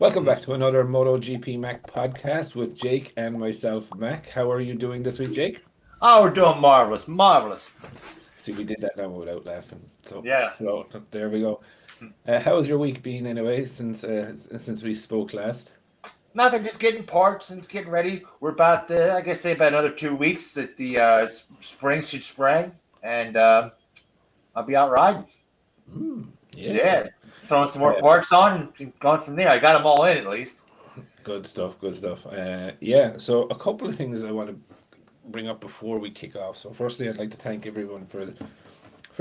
Welcome back to another MotoGP Mac podcast with Jake and myself, Mac. How are you doing this week, Jake? Oh, we're doing marvelous. See, we did that now without laughing. Yeah. So there we go. How's your week been anyway since we spoke last? Nothing, just getting parts and getting ready. We're about, I guess, say about another 2 weeks that the spring should spring, and I'll be out riding. Yeah. Throwing some more parts on and going from there. I got them all in at least. Good stuff. So a couple of things I want to bring up before we kick off. So firstly, I'd like to thank everyone for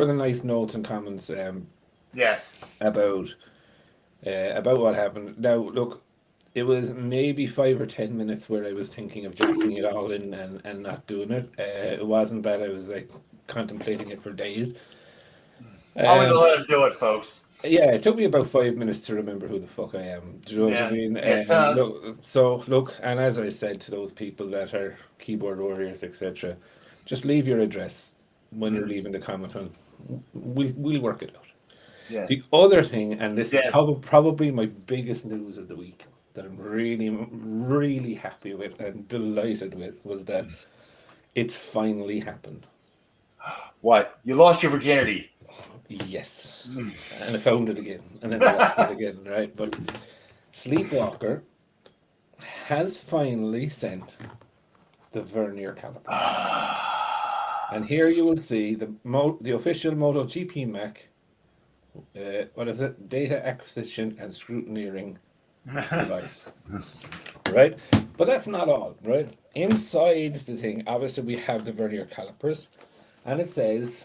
the nice notes and comments. Yes. About what happened. Now, look, it was maybe 5 or 10 minutes where I was thinking of jumping it all in and not doing it. It wasn't that I was like contemplating it for days. I'm going to let him do it, folks. Yeah, it took me about 5 minutes to remember who the fuck I am. Do you know what I mean? Look, and as I said to those people that are keyboard warriors, etc., just leave your address when you're leaving the comment on. We'll work it out. Yeah. The other thing, and this is probably my biggest news of the week that I'm really, really happy with and delighted with, was that it's finally happened. What? You lost your virginity. Yes. And I found it again. And then I lost it again, right? But Sleepwalker has finally sent the vernier caliper. And here you will see the official MotoGP Mac, data acquisition and scrutineering device. Right? But that's not all, right? Inside the thing, obviously we have the vernier calipers, and it says,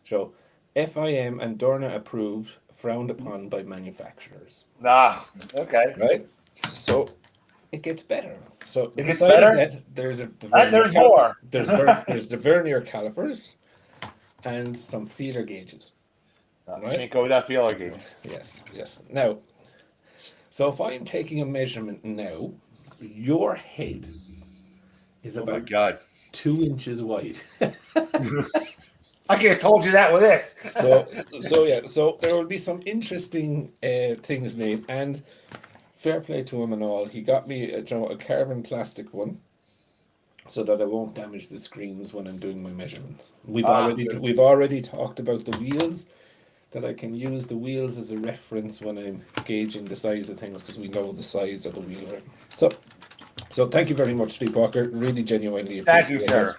so FIM and Dorna approved, frowned upon by manufacturers. Okay. Right? So it gets better. So it inside of that, there's more. There's the vernier calipers and some feeler gauges. Right? Can't go without feeler gauges. Yes. Now, so if I'm taking a measurement now, your head is about 2 inches wide. I could have told you that with this. So there will be some interesting things made, and fair play to him and all. He got me a carbon plastic one, so that I won't damage the screens when I'm doing my measurements. We've already talked about the wheels, that I can use the wheels as a reference when I'm gauging the size of things, because we know the size of the wheel. So thank you very much, Sleepwalker. Really genuinely appreciate it. Thank you, sir.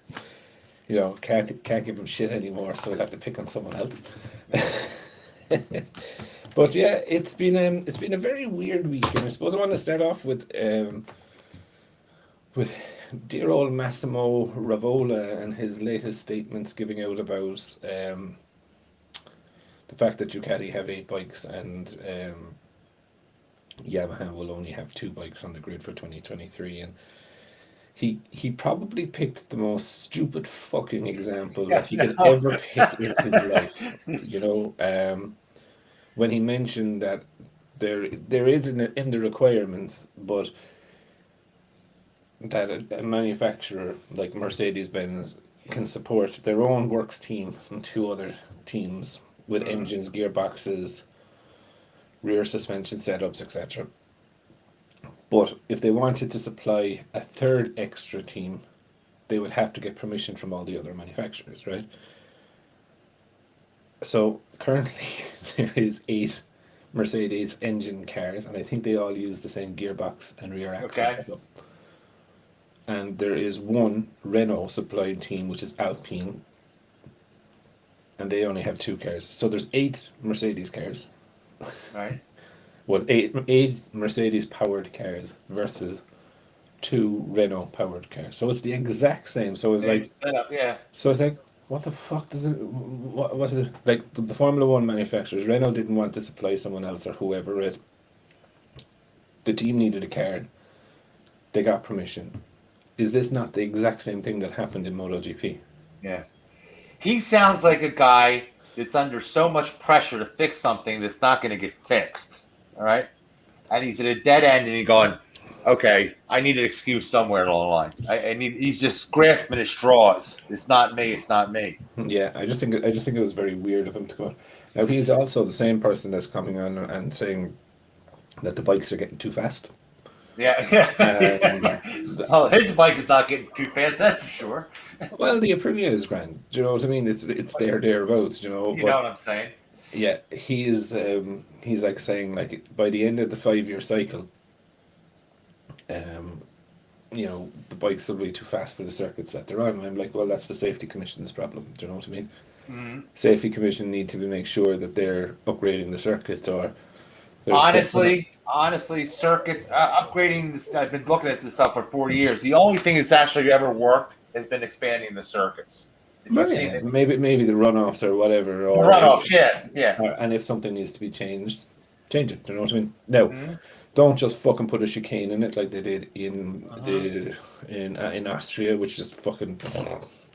You know, can't give him shit anymore, so we'll have to pick on someone else. But yeah, it's been a very weird week, and I suppose I want to start off with dear old Massimo Ravola and his latest statements giving out about the fact that Ducati have 8 bikes and Yamaha will only have 2 bikes on the grid for 2023, and he probably picked the most stupid fucking example that he could ever pick in his life. You know, when he mentioned that there is in the requirements, but that a manufacturer like Mercedes-Benz can support their own works team and 2 other teams with engines, gearboxes, rear suspension setups, etc. But if they wanted to supply a 3rd extra team, they would have to get permission from all the other manufacturers, right? So currently there is 8 Mercedes engine cars, and I think they all use the same gearbox and rear axle setup. And there is 1 Renault supplied team, which is Alpine, and they only have 2 cars. So there's 8 Mercedes cars. Right. Well, 8 Mercedes powered cars versus 2 Renault powered cars. So it's the exact same. So it's like setup, yeah. So it's like, what the fuck does it? What was it like? The Formula One manufacturers, Renault didn't want to supply someone else or whoever it. The team needed a car. They got permission. Is this not the exact same thing that happened in MotoGP? Yeah. He sounds like a guy that's under so much pressure to fix something that's not going to get fixed. All right? And he's at a dead end, and he's going, okay, I need an excuse somewhere along the line. He's just grasping at straws. It's not me. Yeah, I just think it was very weird of him to go. Now he's also the same person that's coming on and saying that the bikes are getting too fast. Yeah. Well, his bike is not getting too fast, that's for sure. Well, the Aprilia is grand. Do you know what I mean? It's thereabouts. You know, You know but what I'm saying? yeah, he's like saying like by the end of the 5 year cycle, um, you know, the bikes will be too fast for the circuits that they're on. And I'm like, well, that's the safety commission's problem. Do you know what I mean? Hmm. Safety commission need to be make sure that they're upgrading the circuits or they're stepping up. Honestly, circuit upgrading this. I've been looking at this stuff for 40 years. The only thing that's actually ever worked has been expanding the circuits. If you've Well, seen yeah, it, maybe the runoffs or whatever, the runoffs, yeah. and if something needs to be changed, change it. Do you know what I mean? No, Hmm. don't just fucking put a chicane in it like they did in Uh-huh. in Austria, which just fucking.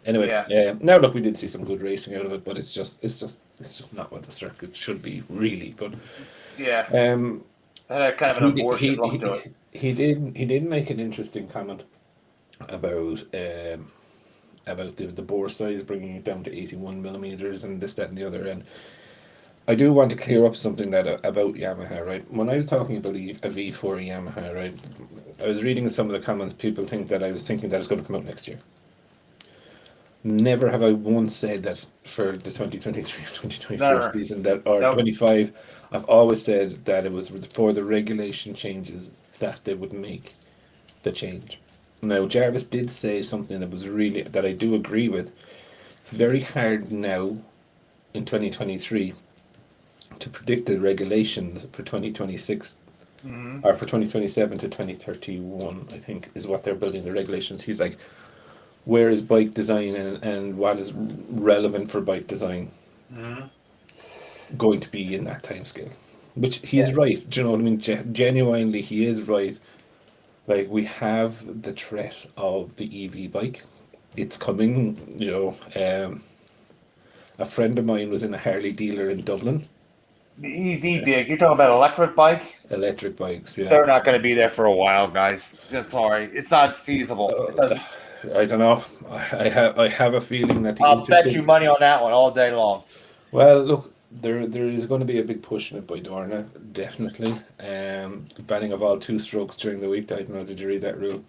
Anyway, Yeah. now look, we did see some good racing out of it, but it's just not what the circuit should be really. But Yeah. um, It had kind of an he abortion look to it. he did make an interesting comment about the bore size, bringing it down to 81 millimeters and this, that, and the other. And I do want to clear up something that about Yamaha, right? When I was talking about a V4 Yamaha, right, I was reading some of the comments. People think that I was thinking that it's going to come out next year. Never have I once said that for the 2023 or 2024 Never. season that or Nope. 25. I've always said that it was for the regulation changes that they would make the change. Now Jarvis did say something that was really that I do agree with. It's very hard now in 2023 to predict the regulations for 2026 Hmm. or for 2027 to 2031, I think is what they're building the regulations. He's like, where is bike design and what is relevant for bike design Hmm. going to be in that time scale? Which Yeah. he's right. Do you know what I mean? Genuinely, he is right. Like, we have the threat of the EV bike. It's coming, you know. A friend of mine was in a Harley dealer in Dublin. The EV big. You're talking about electric bike? Electric bikes, yeah. They're not going to be there for a while, guys. Sorry, it's not feasible. It doesn't. I don't know. I have a feeling that the I'll bet you intercity. money on that one all day long. Well, look, there is going to be a big push in it by Dorna, definitely. Banning of all two strokes during the week. I don't know. Did you read that rule?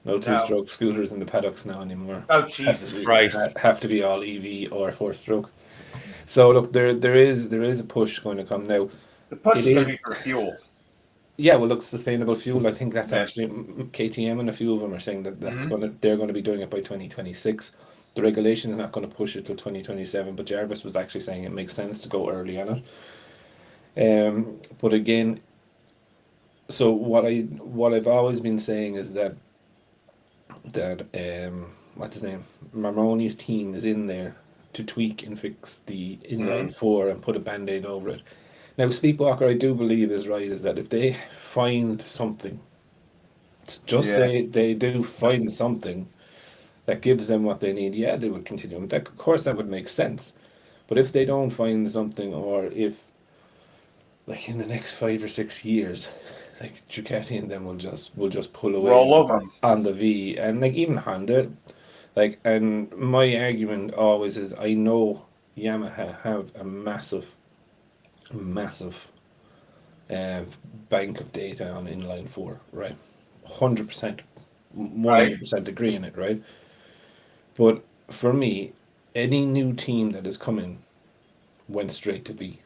No two No. stroke scooters in the paddocks now anymore. Oh, Jesus Christ. Have to be all EV or four stroke. So look, there is a push going to come now. The push It is going to is. be for fuel. Yeah, well, look, sustainable fuel. I think that's Yeah. actually KTM and a few of them are saying that Mhm. they're going to be doing it by 2026. The regulation is not going to push it till 2027, but Jarvis was actually saying it makes sense to go early on it. But again, so what I've always been saying is that what's his name, Marmoni's team is in there to tweak and fix the Mhm. inline four and put a band-aid over it. Now, Sleepwalker, I do believe is right, is that if they find something, just Yeah. say they do find something that gives them what they need, yeah, they would continue. And that, of course, that would make sense. But if they don't find something, or if, like, in the next 5 or 6 years, like Ducati and them will just pull away Roll over. on the V, and like even Honda, like, and my argument always is I know Yamaha have a massive uh, bank of data on inline four, right? 100%, Right? 100% agree in it, right? But for me, any new team that is coming went straight to V,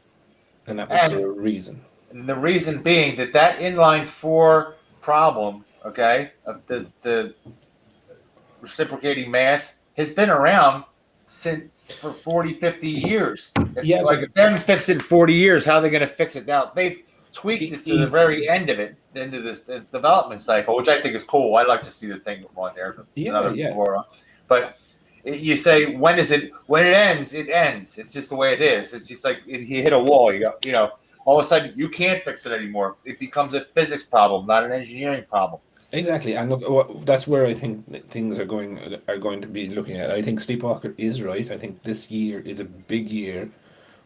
and that was for And a reason. the reason being that inline four problem, okay, of the reciprocating mass has been around since for 40, 50 years. Yeah, but If they haven't fixed it in 40 years, how are they going to fix it now? They've tweaked the, it to the very end of it, the end of this development cycle, which I think is cool. I like to see the thing go on there. yeah, yeah, But you say, when is it? When it ends, it ends. It's just the way it is. It's just like you hit a wall. All of a sudden you can't fix it anymore. It becomes a physics problem, not an engineering problem. exactly. And look, that's where I think that things are going to be looking at. I think Sleepwalker is right. I think this year is a big year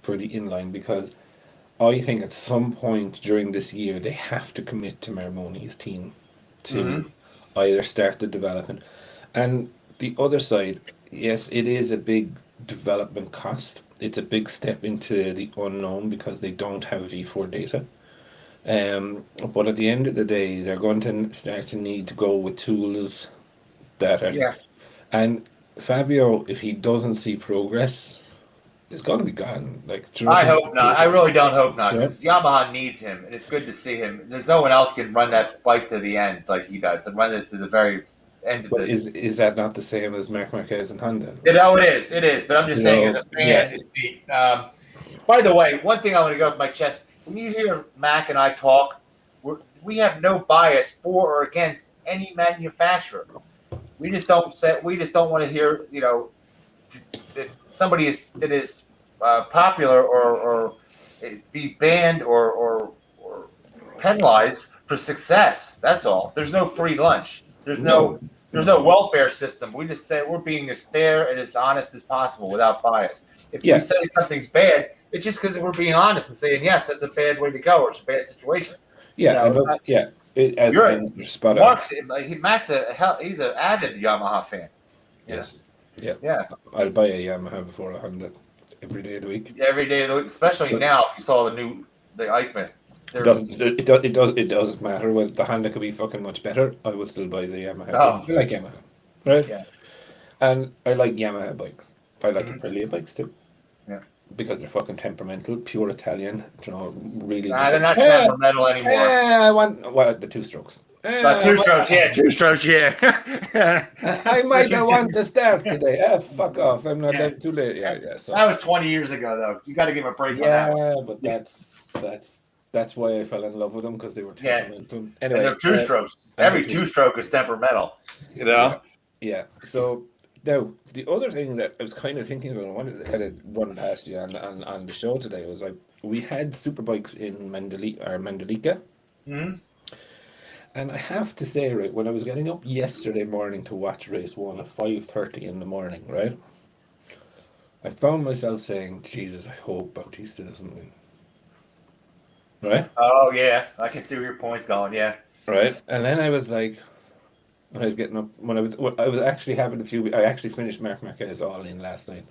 for the inline because I think at some point during this year they have to commit to Marmoni's team Mm-hmm. to either start the development. And the other side, yes, it is a big development cost. It's a big step into the unknown because they don't have V4 data. But at the end of the day, they're going to start to need to go with tools that are. Yeah. And Fabio, if he doesn't see progress, is going to be gone. Like, do you know I what I hope not. I really don't hope not, mean? because Yamaha needs him, and it's good to see him. There's no one else can run that bike to the end like he does, and run it to the very end of But the. is that not the same as Marc Marquez and Honda? You know, it is. It is. But I'm just saying, as a fan, Yeah. it's neat. By the way, one thing I want to go off my chest: when you hear Mac and I talk, we have no bias for or against any manufacturer. We just don't say. We just don't want to hear, that somebody that is popular or be banned or penalized for success. That's all. There's no free lunch. There's no welfare system. We just say we're being as fair and as honest as possible without bias. If we say something's bad, it's just because we're being honest and saying, yes, that's a bad way to go, or it's a bad situation. Yeah, you're spot on. Matt's he's an avid Yamaha fan. Yes. Yeah. Yeah. I'll buy a Yamaha before a Honda every day of the week. Every day of the week, especially now if you saw the Eichmann. It doesn't matter. Well, the Honda could be fucking much better. I would still buy the Yamaha. Oh. I like Yamaha, right? Yeah. And I like Yamaha bikes. I like Aprilia bikes too. Yeah. Because they're fucking temperamental, pure Italian. Really. They're not temperamental anymore. I want the two strokes. Two strokes, yeah. I might not want to start today. Fuck off. I'm not too late. Yeah. So that was 20 years ago, though. You got to give him a break on that one. But that's why I fell in love with them, because they were temperamental. Anyway, and they're two strokes. Every two-stroke is temperamental, you know? Yeah. So now, the other thing that I was kind of thinking about, I wanted to kind of run past you on the show today, was like, we had Superbikes in Mandalika. Mm-hmm. And I have to say, right, when I was getting up yesterday morning to watch race 1 at 5:30 in the morning, right, I found myself saying, Jesus, I hope Bautista doesn't win. Right? Oh, yeah. I can see where your point's going, yeah. Right? And then I was like, when I was getting up, I was actually having I actually finished Marc Marquez all in last night.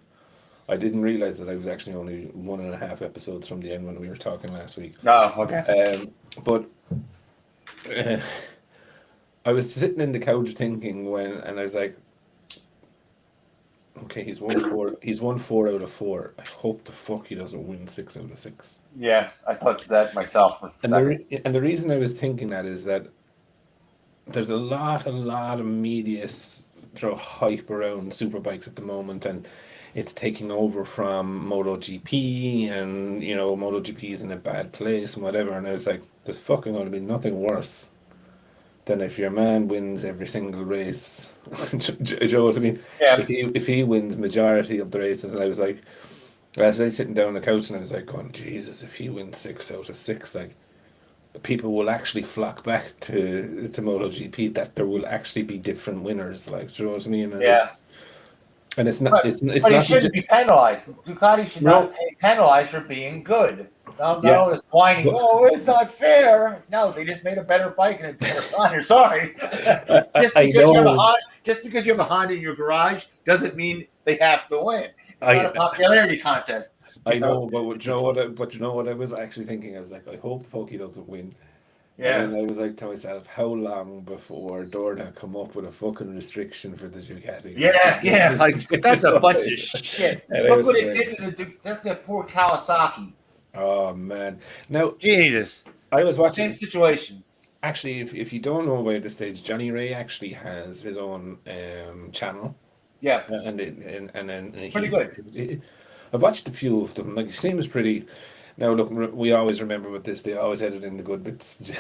I didn't realize that I was actually only 1.5 episodes from the end when we were talking last week. Oh, okay. But I was sitting in the couch thinking and I was like, okay, he's won 4 out of 4. I hope the fuck he doesn't win 6 out of 6. Yeah, I thought that myself. And the reason I was thinking that is that there's a lot of media hype around Superbikes at the moment, and it's taking over from MotoGP, and MotoGP is in a bad place and whatever. And I was like, there's fucking going to be nothing worse than if your man wins every single race. Do you know what I mean? Yeah. If he wins majority of the races, and I was like, as I was sitting down on the couch, and I was like, going, Jesus, if he wins 6 out of 6, like, the people will actually flock back to MotoGP. That there will actually be different winners. Like, do you know what I mean? And and it's not. It's but not. He shouldn't be penalized. Ducati should not be penalized for being good. Not all this whining. It's not fair. No, they just made a better bike and a better Honda. Sorry. Just because you have a Honda in your garage doesn't mean they have to win. It's not a popularity contest. I know, but you know what I was actually thinking? I was like, I hope the fuck he doesn't win. Yeah. And I was like to myself, how long before Dorna come up with a fucking restriction for the Ducati? Yeah. Like, that's a bunch of shit. Look what it did to that poor Kawasaki. Oh man! Now, Jesus, I was watching. Same situation. Actually, if you don't know by this stage, Johnny Ray actually has his own channel. Yeah, and then pretty good. I've watched a few of them. Like, he seems pretty. Now, look, we always remember with this. They always edit in the good bits.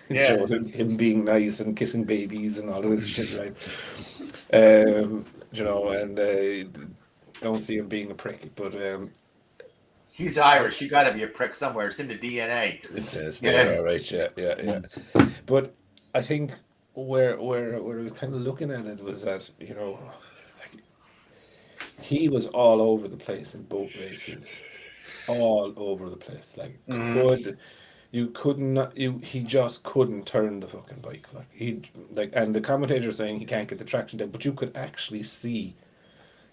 Yeah, him being nice and kissing babies and all of this shit, right? And don't see him being a prick, but he's Irish. You got to be a prick somewhere. It's in the DNA. It's all right. Yeah. But I think where I was kind of looking at it was that he was all over the place in both races, all over the place. Like, he just couldn't turn the fucking bike. And the commentator saying he can't get the traction down, but you could actually see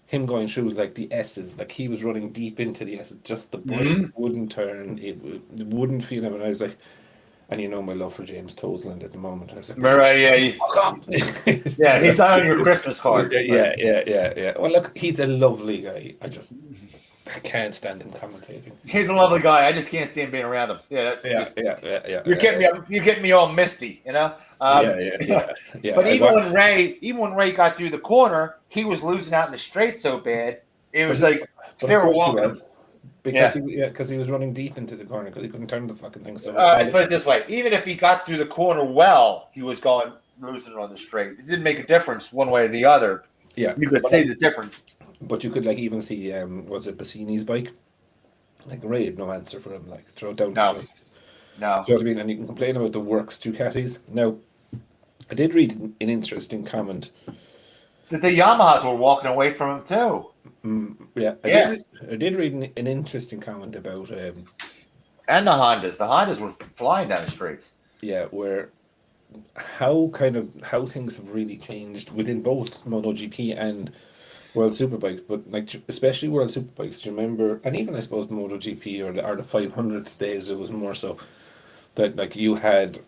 him going through like the S's, like he was running deep into the S's. Just the bike wouldn't turn. It wouldn't feel him. And I was like, And you know my love for James Toseland at the moment. I was like, Right, yeah, fuck off. yeah, he's not on your Christmas card. Yeah. Well, look, he's a lovely guy. I can't stand him commentating. He's a lovely guy. I just can't stand being around him. Yeah, that's just you're getting me all misty, you know. Yeah. But even when Ray got through the corner, he was losing out in the straight so bad. It was like they were walking. Because he was running deep into the corner because he couldn't turn the fucking thing. So put it this way: even if he got through the corner well, he was going losing on the straight. It didn't make a difference one way or the other. Yeah, you could see the difference. But you could like even see was it Bassini's bike? Like Ray had no answer for him. Like throw it down the straight. No. Do you know what I mean? And you can complain about the works Ducatis. Now, I did read an interesting comment. That the Yamahas were walking away from him too. I did read an interesting comment about and the Hondas. The Hondas were flying down the streets. Yeah, where how things have really changed within both MotoGP and World Superbikes, but like especially World Superbikes. Do you remember? And even I suppose MotoGP or the 500th days, it was more so that like you had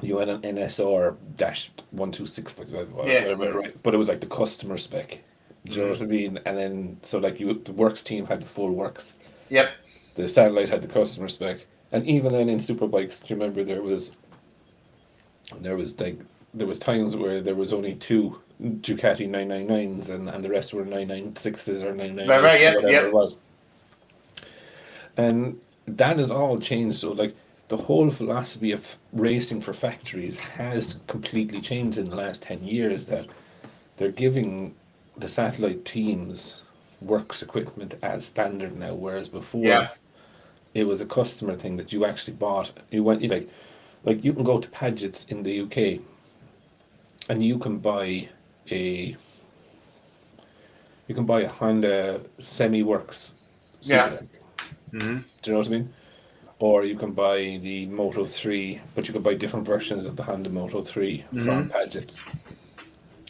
an NSR -1265 whatever, right? But it was like the customer spec. Do you know what I mean? And then so like the works team had the full works. Yep. The satellite had the customer spec, and even then in Superbikes, do you remember there was times where there was only 2 Ducati 999s and the rest were 996s or 998s, whatever it was. And that has all changed. So like the whole philosophy of racing for factories has completely changed in the last 10 years. That they're giving the satellite teams works equipment as standard now, whereas before it was a customer thing that you actually bought. You you can go to Paget's in the UK and you can buy a Honda semi-works Superbike. Mm-hmm. Do you know what I mean? Or you can buy the Moto 3, but you can buy different versions of the Honda Moto 3 from Paget's.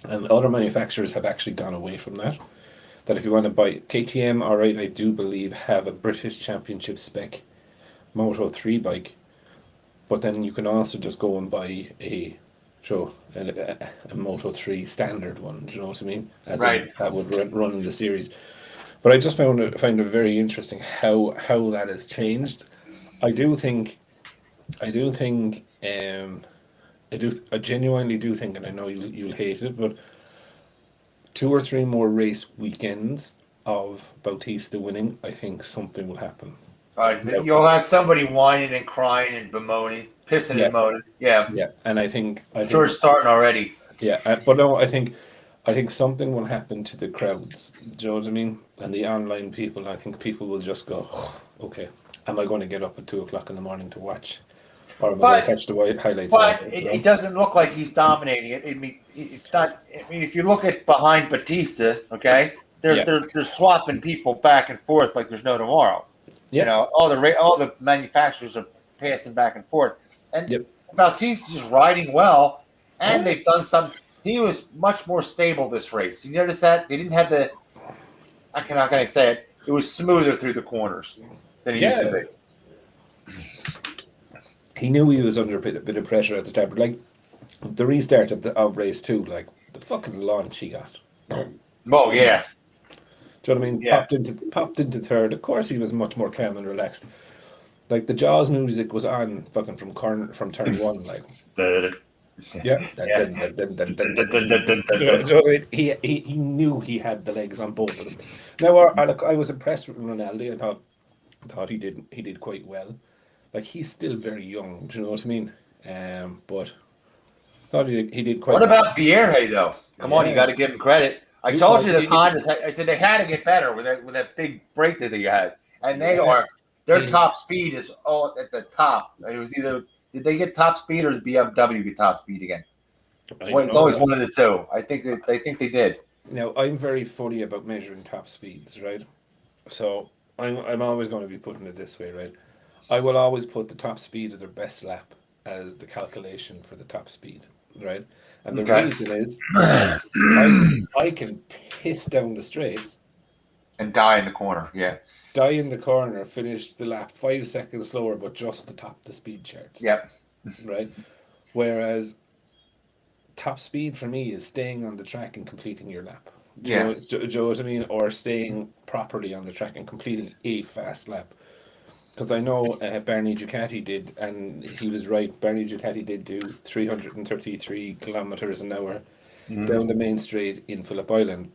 And other manufacturers have actually gone away from that. That if you want to buy KTM, all right, I do believe have a British Championship spec Moto 3 bike, but then you can also just go and buy a Moto 3 standard one. Do you know what I mean? That would run in the series. But I just found it very interesting how that has changed. I genuinely do think, and I know you'll hate it, but 2 or 3 more race weekends of Bautista winning, I think something will happen. You'll have somebody whining and crying and bemoaning, pissing and moaning. Yeah, and I think it's starting already. Yeah, but no, I think something will happen to the crowds. Do you know what I mean? And the online people, I think people will just go, okay, am I going to get up at 2:00 in the morning to watch? Or am I going to catch the highlights? But it doesn't look like he's dominating it. I mean, it's not. I mean, if you look at behind Batista, okay, they're swapping people back and forth like there's no tomorrow. You know, all the manufacturers are passing back and forth, and Bautista's just riding well, and they've done some. He was much more stable this race. You notice that they didn't have the. How can I say it? It was smoother through the corners than it used to be. He knew he was under a bit of pressure at the start, but like the restart of race 2, like the fucking launch he got. Oh yeah. Do you know what I mean? Yeah. Popped into third. Of course, he was much more calm and relaxed. Like the Jaws music was on fucking from turn 1, like. He knew he had the legs on both of them. Now, I was impressed with Ronaldo. I thought he did quite well. Like he's still very young. Do you know what I mean? But thought he did quite. What about Vierge though? Come on, you got to give him credit. I told you this Honda. I said they had to get better with that big break that they had, and their top speed is all at the top. It was either did they get top speed or did BMW get top speed again? It's always one of the two. I think they did. Now I'm very funny about measuring top speeds, right? So I'm always going to be putting it this way, right? I will always put the top speed of their best lap as the calculation for the top speed, right? And the reason is I can piss down the straight And die in the corner. Yeah. Die in the corner, finished the lap 5 seconds slower, but just to top the speed charts. Yep. Right? Whereas top speed for me is staying on the track and completing your lap. Do you know what I mean? Or staying properly on the track and completing a fast lap. Because I know Bernie Ducati did, and he was right. Bernie Ducati did do 333 kilometers an hour down the main straight in Phillip Island,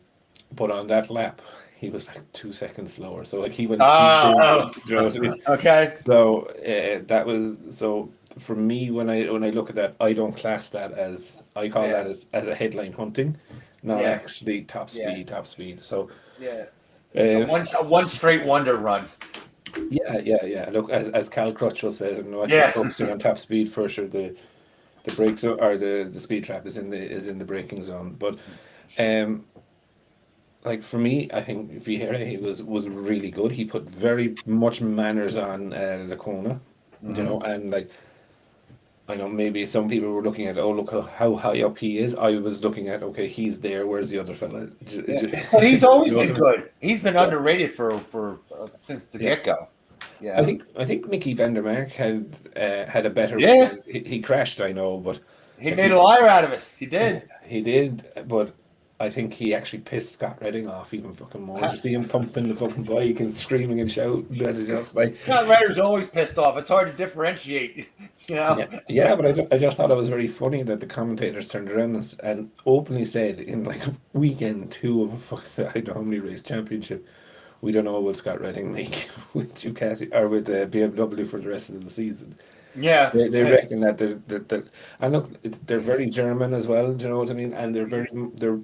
but on that lap he was like 2 seconds slower. So like he went. Oh, Do you know what I mean? okay. So that was so for me when I look at that, I don't class that as I call that as a headline hunting, not actually top speed. So a one straight wonder run. Yeah. Look, as Cal Crutchell says, I'm actually focusing on top speed for sure. The brakes or the speed trap is in the braking zone. But like for me, I think Vieira was really good. He put very much manners on Lacona, you know, and like I know maybe some people were looking at, oh look how high up he is. I was looking at, okay, he's there. Where's the other fella? Well, he's always been good. He's been underrated for since the get go. Yeah, I think Mickey Vandermark had a better. He crashed, I know, but he made a liar out of us. He did. He did, but I think he actually pissed Scott Redding off even fucking more. You see him thumping the fucking bike and screaming and shouting. Just like Scott Redding's always pissed off. It's hard to differentiate, you know. Yeah, but I just thought it was very funny that the commentators turned around and openly said in like weekend 2 of a I don't know how many race championship, we don't know what Scott Redding make with Ducati or with BMW for the rest of the season. Yeah, they reckon that and look, they're very German as well. Do you know what I mean? And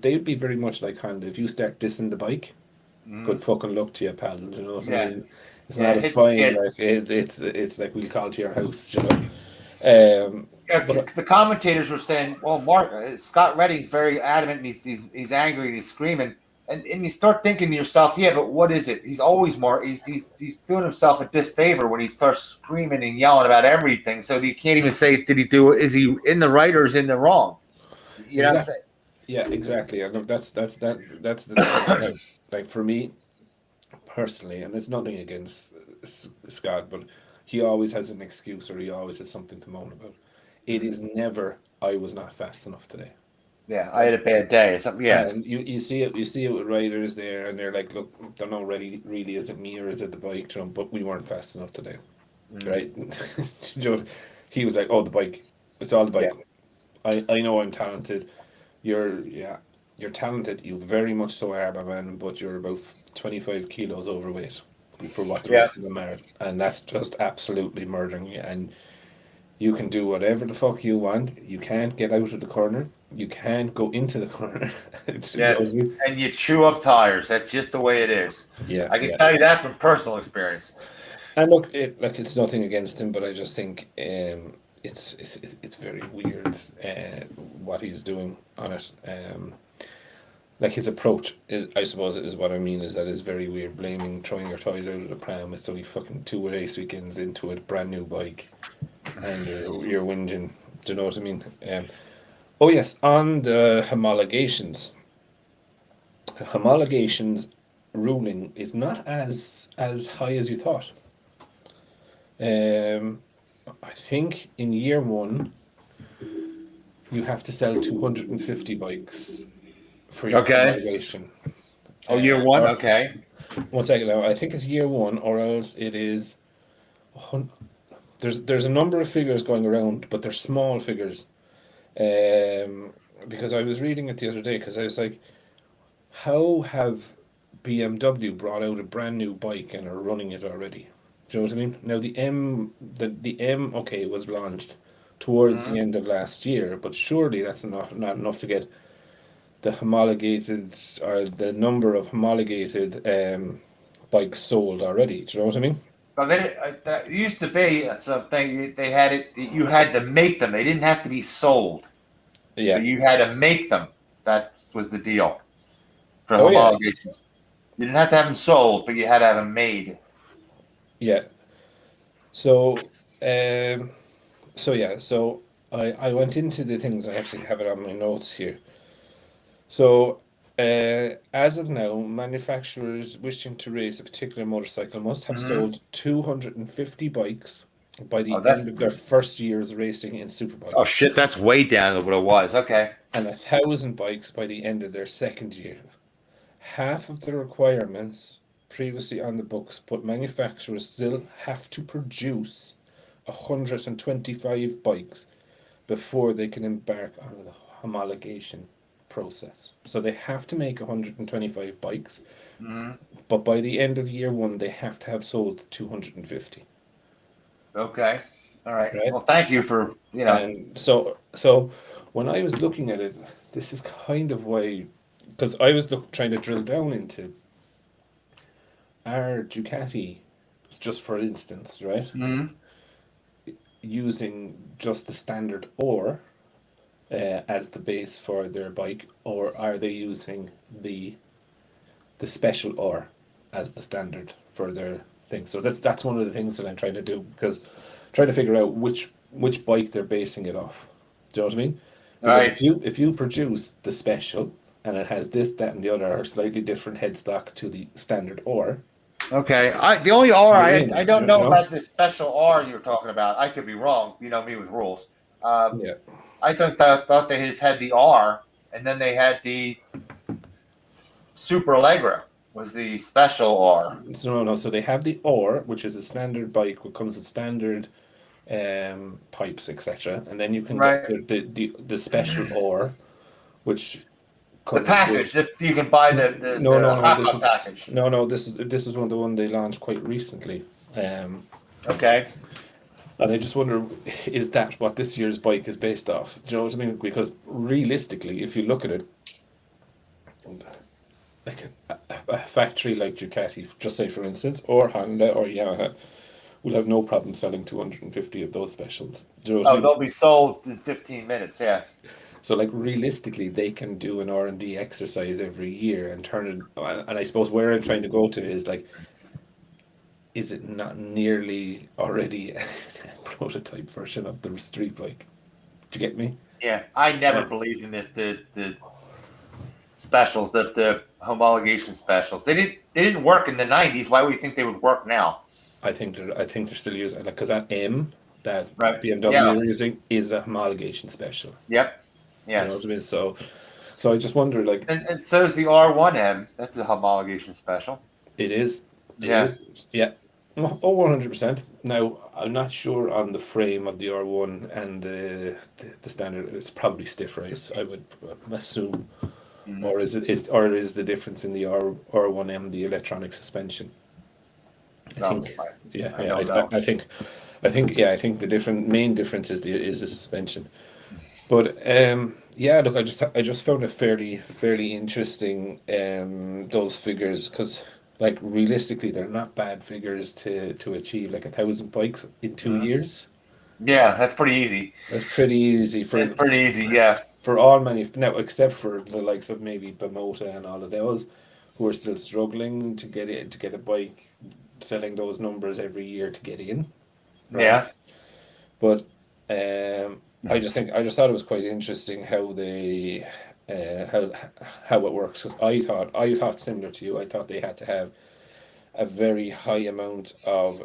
they'd be very much like Honda. If you start dissing the bike, good fucking luck to you, pal. Do you know what I mean? It's not a fine. Like it's like we'll call to your house. You know. But the commentators were saying, "Well, Mark Scott Redding's very adamant, and he's angry, and he's screaming." And you start thinking to yourself, yeah, but what is it? He's always he's doing himself a disfavor when he starts screaming and yelling about everything. So you can't even say, is he in the right or is he in the wrong? You know what I'm saying? Yeah, exactly. I know that's the like for me personally, and it's nothing against Scott, but he always has an excuse or he always has something to moan about. It is never I was not fast enough today. Yeah, I had a bad day. And you see it with riders there, and they're like, look, don't know really is it me or is it the bike? But we weren't fast enough today, right? He was like, oh, the bike, it's all the bike. Yeah. I know I'm talented. You're talented. You very much so are, my man, but you're about 25 kilos overweight for what the rest of them are, and that's just absolutely murdering you. And you can do whatever the fuck you want. You can't get out of the corner. You can't go into the corner. Yes, and you chew up tires. That's just the way it is. Yeah, I can tell you that from personal experience. And look, it's nothing against him, but I just think it's very weird what he's doing on it. Like his approach, I suppose, is what I mean. Is that is very weird. Throwing your toys out of the pram. It's only fucking 2 race weekends into a brand new bike, and you're whinging. Do you know what I mean? Oh yes, on the homologations. The homologations ruling is not as high as you thought. I think in year 1 you have to sell 250 bikes for your homologation. Oh, year 1, okay. 1 second now. I think it's year 1, or else it is. There's a number of figures going around, but they're small figures. Because I was reading it the other day, because I was like, how have BMW brought out a brand new bike and are running it already? Do you know what I mean? Now the M was launched towards the end of last year, but surely that's not enough to get the homologated or the number of homologated bikes sold already. Do you know what I mean? Well, that used to be something they had it. You had to make them. They didn't have to be sold. Yeah, but you had to make them. That was the deal for homologation. Yeah. You didn't have to have them sold, but you had to have them made. Yeah. So, I went into the things. I actually have it on my notes here. So, As of now, manufacturers wishing to race a particular motorcycle must have sold 250 bikes by Oh, the end that's of their first year's racing in Superbike, oh shit, that's way down than what it was. Okay. and 1,000 bikes by the end of their second year. Half of the requirements previously on the books, but manufacturers still have to produce 125 bikes before they can embark on the homologation process. So they have to make 125 bikes, hmm but by the end of year one, they have to have sold 250. Okay. All right. Right? Well, thank you for And so when I was looking at it, this is kind of why, because I was trying to drill down into our Ducati, just for instance, right? Mhm. Using just the standard ore as the base for their bike, or are they using the special ore as the standard for their thing? So that's one of the things that I'm trying to do, because trying to figure out which bike they're basing it off. Do you know what I mean? All Because right. if you produce the special and it has this, that, and the other, or slightly different headstock to the standard ore, Okay. The only R you're I in. don't know You know? about this special R you were talking about. I could be wrong. You know me with rules. Uh, Yeah. I thought they just had the R, and then they had the Super Allegra was the special R. So no, no. So they have the ore, which is a standard bike, which comes with standard pipes, etc. And then you can get Right. the special ore, which The comes package with that you can buy no, the no, no. hot rod package. This is the one they launched quite recently. Um, Okay. and I just wonder, is that what this year's bike is based off? Do you know what I mean? Because realistically, if you look at it, like a factory like Ducati, just say for instance, or Honda or Yamaha, will have no problem selling 250 of those specials. Do you know what I Oh, mean? they'll be sold in 15 minutes. Yeah. So, like realistically, they can do an R&D exercise every year and turn it. And I suppose where I'm trying to go to is like, is it not nearly already a prototype version of the street bike? Do you get me? Yeah. I never Yeah. believed in the specials, the homologation specials. They didn't work in the 90s. Why would you think they would work now? I think they're still using, like, because that M that Right. Yeah. BMW are using is a homologation special. Yep. Do you know what Yes. I mean? So I just wonder, like, And so is the R1M. That's a homologation special. it is, it Yeah. is, yeah. Oh, 100%. Now, I'm not sure on the frame of the R1 and the standard. It's probably stiffer, I would assume. Mhm. Or is the difference in the R1M the electronic suspension? I No, think, yeah, I yeah. don't know. I think the main difference is the suspension. But yeah, look, I just found it fairly interesting, those figures, because like realistically they're not bad figures to achieve, like 1,000 bikes in two Mhm. years. Yeah, that's pretty easy. That's pretty easy It's pretty easy. Yeah. for all now, except for the likes of maybe Bimota and all of those who are still struggling to get a bike, selling those numbers every year to get in, right? Yeah. But I just thought it was quite interesting how they how it works. 'Cause I thought similar to you. I thought they had to have a very high amount of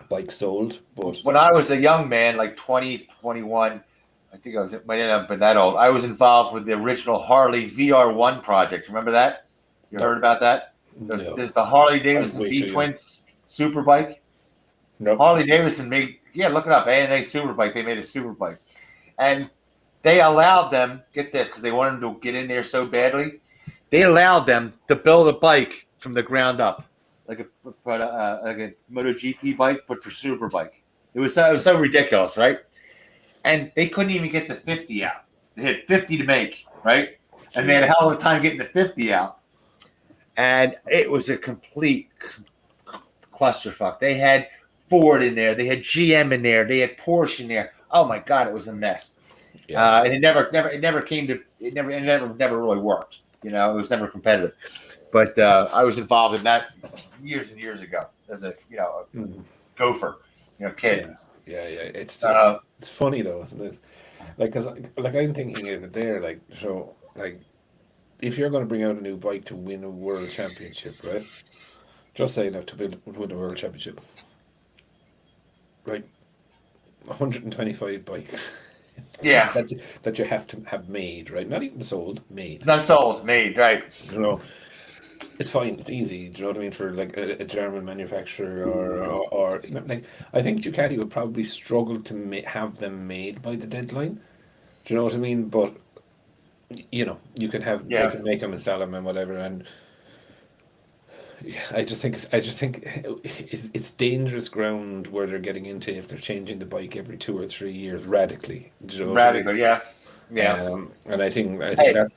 bikes sold, but When I was a young man, like 20, 21, I think might end up been that old. I was involved with the original Harley VR1 project. Remember that? You heard no, about that? no, There's the Harley I'm Davidson way V too young. Twins Superbike. No, Harley Davidson made, yeah, look it up. A&A Superbike. They made a Superbike. And they allowed them, get this, because they wanted them to get in there so badly. They allowed them to build a bike from the ground up, like a MotoGP bike, but for Superbike. It was so ridiculous, right? And they couldn't even get the 50 out. They had 50 to make, right? And they had a Jesus. hell of a time getting the 50 out. And it was a complete clusterfuck. They had Ford in there, they had GM in there, they had Porsche in there. Oh my god, it was a mess. Yeah, And it never really worked. You know, it was never competitive. But I was involved in that years and years ago as a mm, gopher, kid. yeah, yeah, yeah. It's funny though, isn't it? Like, cause like I'm thinking of it there, like, so like if you're going to bring out a new bike to win a world championship, right? Just say that win a world championship, right? 125 bikes Yeah. that you have to have made, right? Not even sold, made. Not sold, made, right? You know, it's fine. It's easy. Do you know what I mean? For like a German manufacturer or like, I think Ducati would probably struggle to have them made by the deadline. Do you know what I mean? But you know, you can have they can make them and sell them and whatever. And yeah, I just think it's dangerous ground where they're getting into if they're changing the bike every 2 or 3 years radically. Do you know what I mean? Radically, yeah. And I think Hey, that's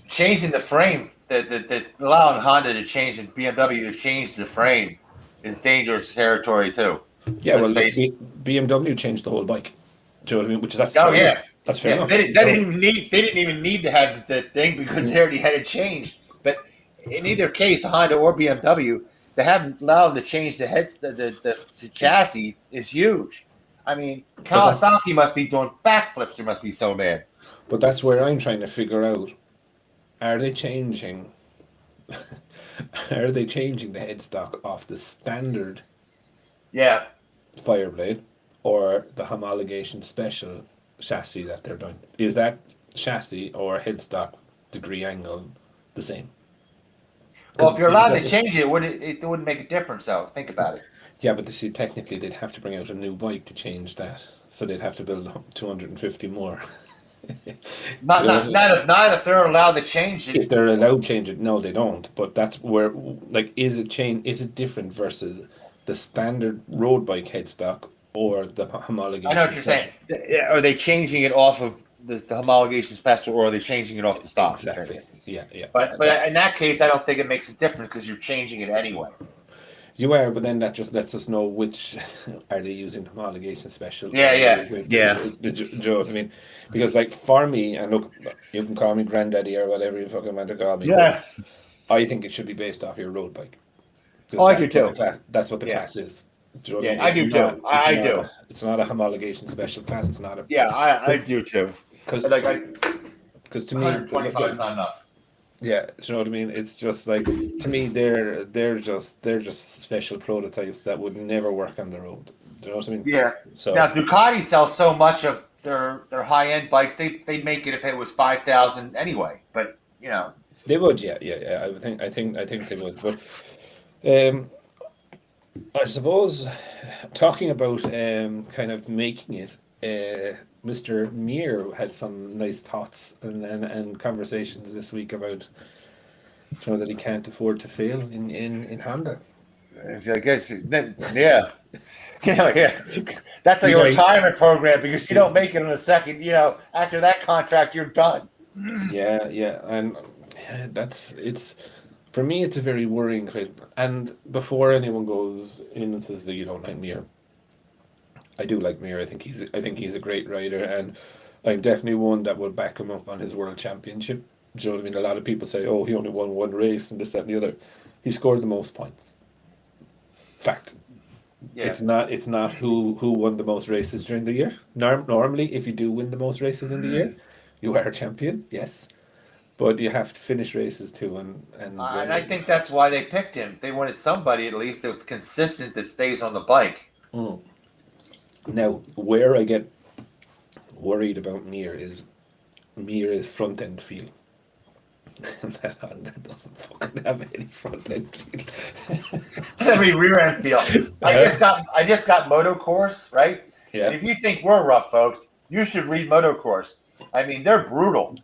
changing the frame, that allowing Honda to change and BMW to change the frame is dangerous territory too. yeah. Well, BMW changed the whole bike. Do you know what I mean? Which is that's Oh fair yeah, enough. That's fair enough. They didn't even need to have the thing because they already had it changed. But in either case, Honda or BMW, to have allowed them to change the heads, the chassis is huge. I mean, Kawasaki must be doing backflips. They must be so mad. But that's where I'm trying to figure out: are they changing? Are they changing the headstock off the standard Fireblade or the homologation special chassis that they're doing? Is that chassis or headstock degree angle the same? Well, if you're allowed to change it, it wouldn't make a difference, though. Think about it. Yeah, but see, technically, they'd have to bring out a new bike to change that. So they'd have to build 250 more. Not if they're allowed to change it. If they're allowed to change it, no, they don't. But that's where, like, is it different versus the standard road bike headstock or the homologation? I know what you're saying. Are they changing it off of the homologation special, or are they changing it off the stock? Exactly. Yeah. But in that case, I don't think it makes a difference because you're changing it anyway. You are, but then that just lets us know which are they using homologation special. Yeah. Do you know what I mean? Because like for me, and look, you can call me granddaddy or whatever you fucking want to call me. Yeah. I think it should be based off your road bike. I do too. That's what the class is. Do you know what I mean? I do too. I do. It's not a homologation special class. It's not a. Yeah, I do too. Because to me, 125 is not enough. Yeah, do you know what I mean? It's just like, to me, they're just special prototypes that would never work on the road. Do you know what I mean? Yeah. So now Ducati sells so much of their high end bikes, they'd make it if it was 5,000 anyway. But you know, they would. Yeah. I think they would. But I suppose talking about kind of making it. Mr. Mir had some nice thoughts and conversations this week about that he can't afford to fail in Honda. I guess, yeah. That's like a retirement program because you don't make it in a second. You know, after that contract, you're done. Yeah, and it's for me. It's a very worrying phase. And before anyone goes in and says that you don't like Mir, I do like Mir. I think he's a great rider, and I'm definitely one that will back him up on his world championship. Do you know what I mean? A lot of people say, "Oh, he only won one race and this, that, and the other." He scored the most points. Fact. Yeah. It's not who won the most races during the year. Normally, if you do win the most races in the year, you are a champion. Yes, but you have to finish races too, and I think that's why they picked him. They wanted somebody at least that was consistent that stays on the bike. Mm. Now, where I get worried about Mir is front end feel. that doesn't fucking have any front end feel. Every rear end feel. I just got Moto Course, right? Yeah. And if you think we're rough, folks, you should read Moto Course. I mean, they're brutal.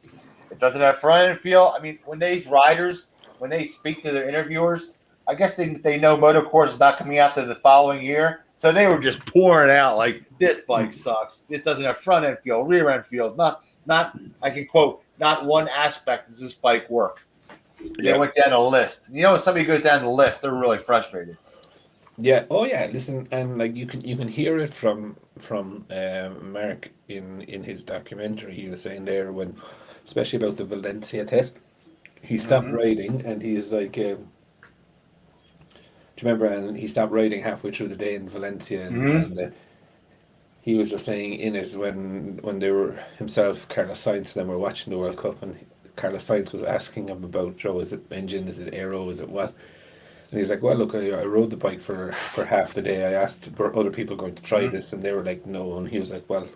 It doesn't have front end feel. I mean, when these riders, when they speak to their interviewers, I guess they know Moto Course is not coming out to the following year. So they were just pouring out like, this bike sucks. It doesn't have front end feel, rear end feel. Not I can quote, not one aspect does this bike work. They went down a list. You know, when somebody goes down the list, they're really frustrated. Yeah. Oh yeah. Listen, and like you can hear it from Mark in his documentary. He was saying there when, especially about the Valencia test, he stopped riding and he is like. Do you remember? And he stopped riding halfway through the day in Valencia, and he was just saying in it when they were himself, Carlos Sainz, and them were watching the World Cup, and Carlos Sainz was asking him about, Joe, is it engine, is it aero, is it what? And he's like, well, look, I rode the bike for half the day. I asked, were other people going to try this? And they were like, no. And he was like, well,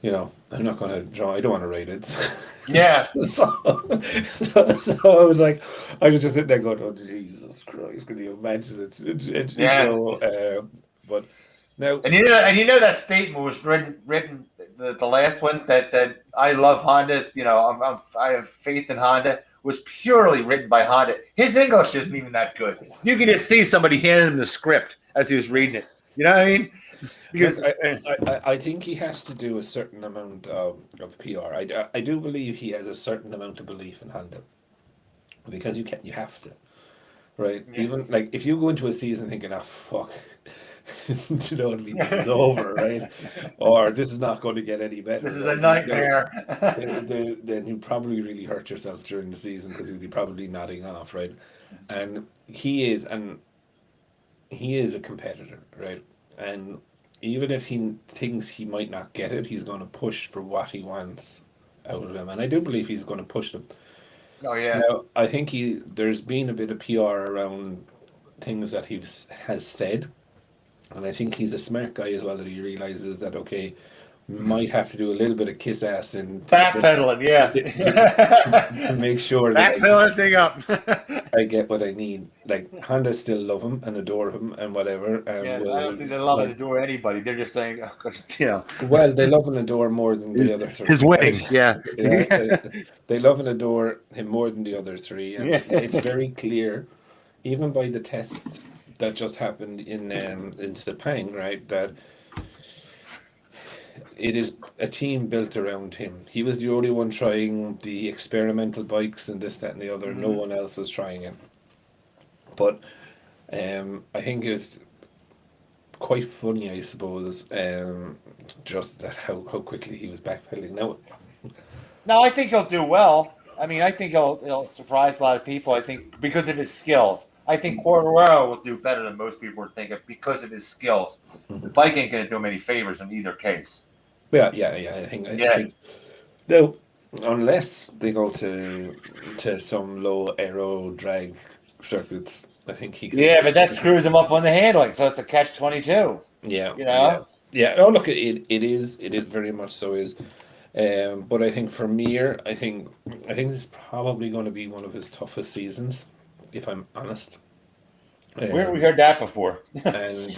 I'm not going to draw. I don't want to ride it. Yeah. so I was like, I was just sitting there going, oh, Jesus Christ, can you imagine it? But now. And you know that statement was written the last one that I love Honda. I have faith in Honda. Was purely written by Honda. His English isn't even that good. You can just see somebody handing him the script as he was reading it. You know what I mean? Because I think he has to do a certain amount of PR. I do believe he has a certain amount of belief in Honda, because you have to, right? Yeah. Even like if you go into a season thinking, "Oh fuck," this is over, right? Or this is not going to get any better. This is a nightmare. Then you probably really hurt yourself during the season, because you'll be probably nodding off, right? And he is a competitor, right? And even if he thinks he might not get it, he's going to push for what he wants out of him. And I do believe he's going to push them. Oh, yeah. Now, I think there's been a bit of PR around things that he has said. And I think he's a smart guy as well, that he realizes that, okay, might have to do a little bit of kiss ass and backpedaling, to make sure backpedaling thing up. I get what I need. Like, Honda still love him and adore him and whatever. I don't think they love and adore anybody. They're just saying, Well, they love and adore more than the other three. His way, they love and adore him more than the other three, and it's very clear, even by the tests that just happened in Sepang, right? That it is a team built around him. He was the only one trying the experimental bikes and this, that, and the other. Mm-hmm. No one else was trying it. But I think it's quite funny, I suppose, just that how quickly he was backpedaling. No, I think he'll do well. I mean, I think he'll surprise a lot of people. I think because of his skills. I think Quartararo will do better than most people are thinking because of his skills. The bike ain't going to do him any favors in either case. Yeah. I think no, unless they go to some low aero drag circuits, I think he. Yeah, but that screws him up on the handling, so it's a catch-22. Yeah, you know. Yeah. Oh, look, it is very much so is. But I think for Mir, I think this is probably going to be one of his toughest seasons, if I'm honest. Where have we heard that before? And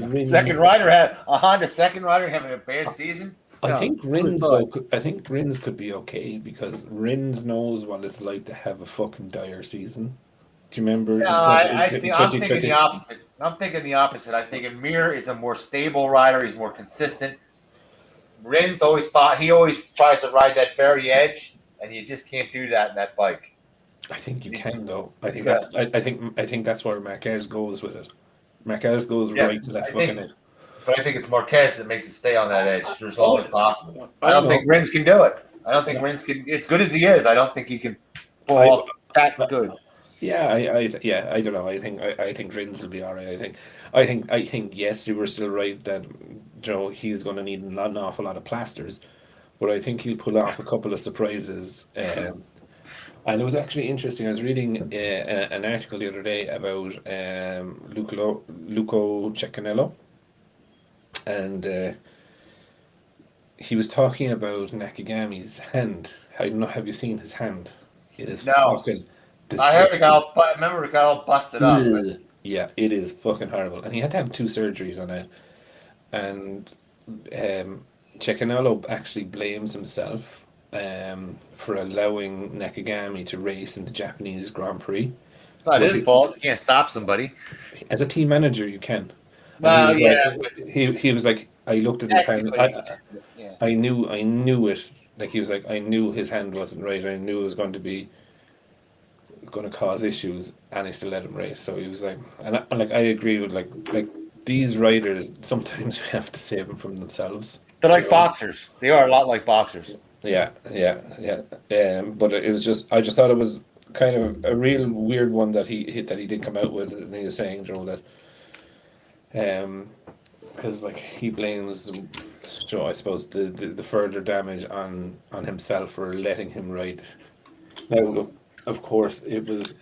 Rins, a Honda second rider having a bad season. I think Rins could be okay, because Rins knows what it's like to have a fucking dire season. Do you remember? No, I'm thinking the opposite. I'm thinking Mir is a more stable rider. He's more consistent. Rins always tries to ride that very edge, and you just can't do that in that bike. I think you can, though. I think that's where Marquez goes with it. Marquez goes right to that fucking edge. But I think it's Marquez that makes it stay on that edge as long as possible. I don't think Rins can do it. I don't think Rins can, as good as he is. I don't think he can pull off that good. Yeah, I don't know. I think Rins will be all right. I think yes, you were still right that he's going to need an awful lot of plasters, but I think he'll pull off a couple of surprises. And it was actually interesting. I was reading an article the other day about Luco Cecchinello, and he was talking about Nakagami's hand. I don't know. Have you seen his hand? It is fucking disgusting. I remember it got all busted up. But... Yeah, it is fucking horrible. And he had to have 2 surgeries on it. And Cecchinello actually blames himself for allowing Nakagami to race in the Japanese Grand Prix. It's not his fault. You can't stop somebody. As a team manager, you can. Well, he was like, I looked at his hand. I knew it. Like, he was like, I knew his hand wasn't right. I knew it was going to cause issues, and I still let him race. So he was like, and I agree with like these riders. Sometimes you have to save them from themselves. They're like boxers. They are a lot like boxers. Yeah. But it was just, I just thought it was kind of a real weird one that he did come out with, and he was saying, Joe, that because like he blames so I suppose the further damage on himself for letting him ride. Now, look, of course, it was,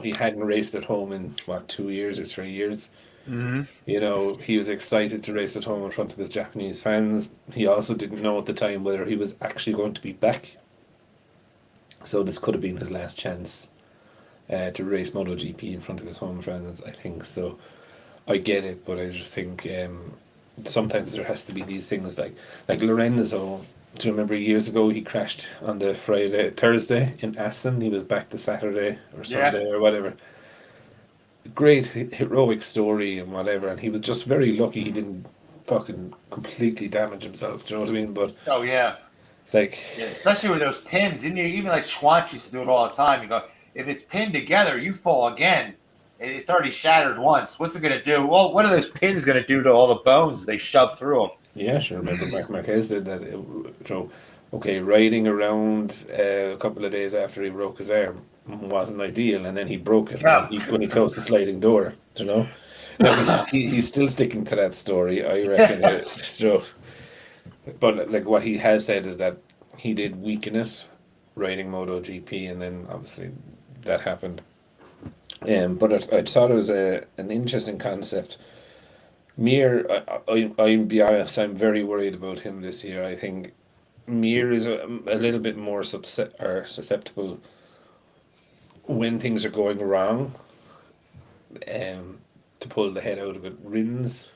he hadn't raced at home in what, 2 years or 3 years. Mm-hmm. He was excited to race at home in front of his Japanese fans. He also didn't know at the time whether he was actually going to be back. So this could have been his last chance to race MotoGP in front of his home fans, I think. So I get it, but I just think sometimes there has to be these things like Lorenzo. Do you remember years ago he crashed on the Thursday in Assen? He was back the Saturday or Sunday or whatever. Great heroic story and whatever, and he was just very lucky he didn't fucking completely damage himself. Do you know what I mean? But especially with those pins. Didn't you? Even like Schwantz used to do it all the time. You go, if it's pinned together, you fall again. It's already shattered once. What's it going to do? Well, what are those pins going to do to all the bones they shove through them? Yeah, sure. Remember Mark Marquez did that. Riding around a couple of days after he broke his arm wasn't ideal, and then he broke it when he closed the sliding door. Now, he's still sticking to that story, I reckon. But like what he has said is that he did weaken it riding MotoGP, and then obviously that happened. But I thought it was an interesting concept. Mir, I'll be honest, I'm very worried about him this year. I think Mir is a little bit more susceptible when things are going wrong, to pull the head out of it. Rins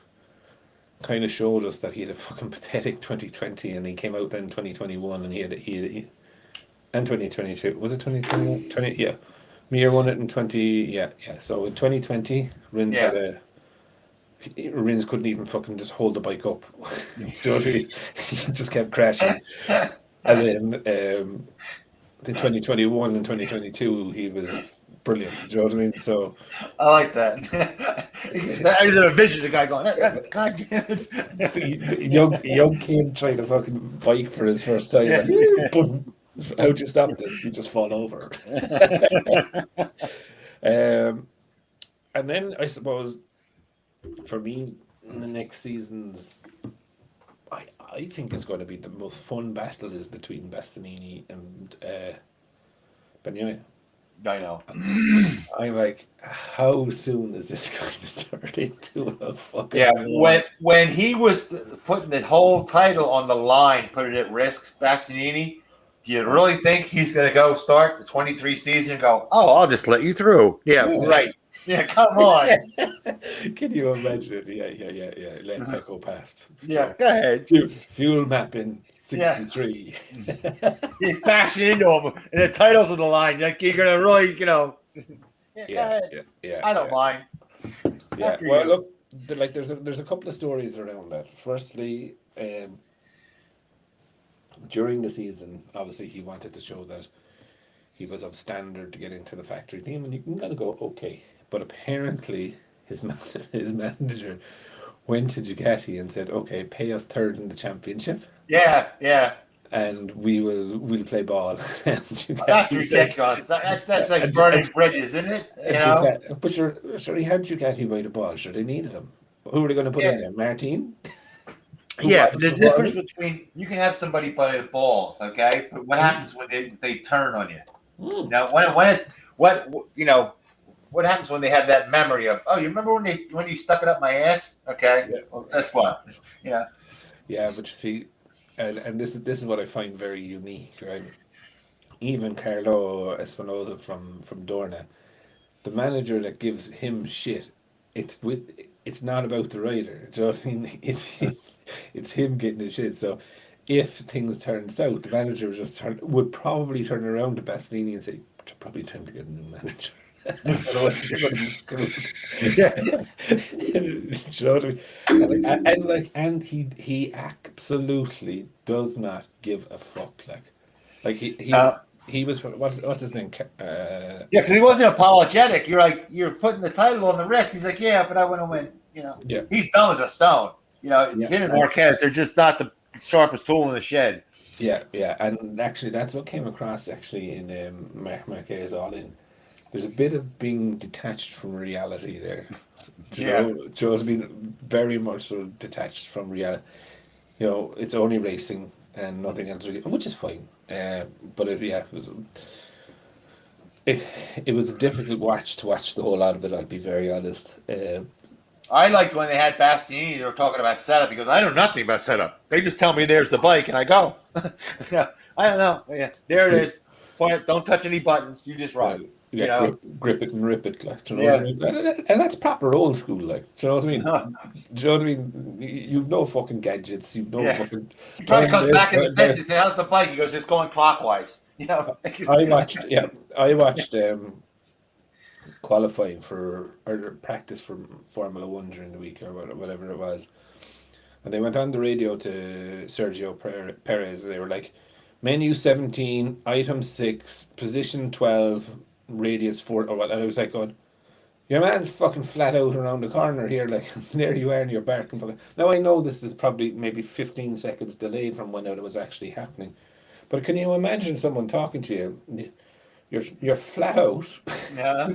kind of showed us that he had a fucking pathetic 2020, and he came out then 2021, and he and 2022. Was it 2021? 20, yeah. Mir won it in 20, yeah. So in 2020, Rins Rins couldn't even fucking just hold the bike up. Do you know what I mean? He just kept crashing. And then the 2021 and 2022, he was brilliant. Do you know what I mean? So I like that. I was in a vision, the guy going, God damn it. The young kid trying to fucking bike for his first time. Yeah. But how'd you stop this? You just fall over. And then I suppose for me, in the next seasons, I think it's going to be the most fun battle is between Bastianini and Bagnaia. I know. I'm like, how soon is this going to turn into a fucking when he was putting the whole title on the line, put it at risk, Bastianini, do you really think he's going to go start the 23 season and go, oh, I'll just let you through? Yeah. Right. Yeah, come on. Can you imagine it? Yeah. Let that go past. Yeah, go ahead. Fuel mapping 63. He's bashing into him, and the title's on the line. Like, you're going to really, go ahead. Yeah. I don't mind. Yeah. Well, look, there's a couple of stories around that. Firstly, during the season, obviously he wanted to show that he was of standard to get into the factory team, and you can kind of go, okay. But apparently his manager went to Ducati and said, okay, pay us third in the championship. Yeah. And we'll play ball. That's ridiculous. That's like burning bridges, isn't it? But sure, he had Ducati by the ball. Sure, they needed him. Who were they going to put in there? Martin? The difference between you can have somebody by the balls, okay? But what happens when they turn on you? Now, what happens when they have that memory of, oh, you remember when you stuck it up my ass? Okay, well, guess what? Yeah, but you see, and this is what I find very unique, right? Even Carlo Espinosa from Dorna, the manager that gives him shit, it's not about the rider. Do you know what I mean? It's him getting his shit. So if things turn south, the manager would probably turn around to Bastianini and say, it's probably time to get a new manager. Otherwise you're going to be screwed. You know what I mean? And he absolutely does not give a fuck. He was what's his name? Because he wasn't apologetic. You're putting the title on the risk. He's like, yeah, but I want to win. He's dumb as a stone. It's him and Marquez. They're just not the sharpest tool in the shed. Yeah, and actually, that's what came across in Marquez All In. There's a bit of being detached from reality there. Do you know what I mean? Very much so detached from reality. it's only racing and nothing else really, which is fine. But it was a difficult watch to watch the whole lot of it. I'll be very honest. I liked when they had Bastianini. They were talking about setup because I know nothing about setup. They just tell me there's the bike and I go. Yeah, I don't know. Yeah, there it is. Point it. Don't touch any buttons. You just ride. Grip it and rip it, like, do you know what I mean? And that's proper old school, like, do you know what I mean? Do you know what I mean? You've no fucking gadgets. You've no fucking. He probably comes back in the pits and says, "How's the bike?" He goes, "It's going clockwise." I watched qualifying or practice for Formula One during the week or whatever it was, and they went on the radio to Sergio Perez. And they were like, "Menu 17, item 6, position 12, radius 4 or what?" And I was like, "God, your man's fucking flat out around the corner here, like there you are, and you're barking for." Now I know this is probably maybe 15 seconds delayed from when it was actually happening, but can you imagine someone talking to you? You're flat out. Yeah.